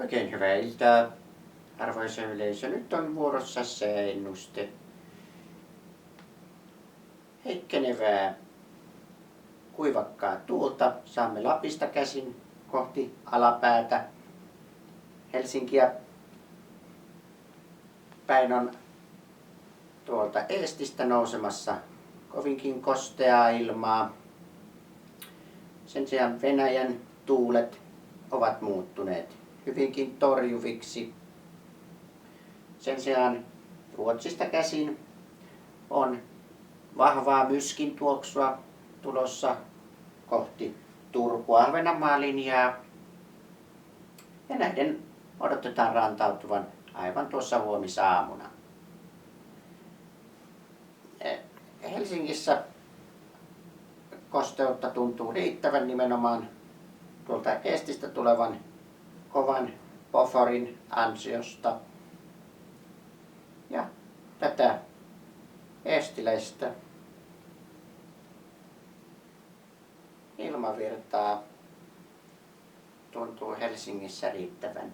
Oikein hyvää iltaa, arvoisa yleisö. Nyt on vuorossa sääennuste. Heikkenevää kuivakkaa tuulta saamme Lapista käsin kohti alapäätä. Helsinkiä päin on tuolta eestistä nousemassa kovinkin kosteaa ilmaa. Sen sijaan Venäjän tuulet ovat muuttuneet hyvinkin torjuviksi. Sen sijaan Ruotsista käsin on vahvaa myskin tuoksua tulossa kohti Turku-Ahvenanmaan linjaa. Ja näiden odotetaan rantautuvan aivan tuossa huomisaamuna. Helsingissä kosteutta tuntuu riittävän nimenomaan tuolta eestistä tulevan kovan Boforin ansiosta. Ja tätä eestiläistä ilmavirtaa tuntuu Helsingissä riittävän.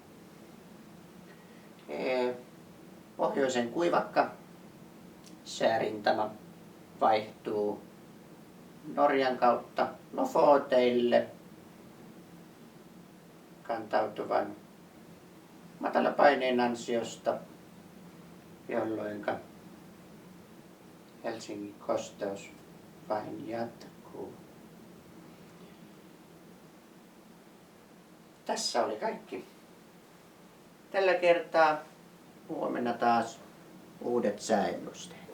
Pohjoisen kuivakka säärintama vaihtuu Norjan kautta Lofoteille kantautuvan matalapaineen ansiosta, jolloin Helsingin kosteus vain jatkuu. Tässä oli kaikki tällä kertaa. Huomenna taas uudet sääennusteet.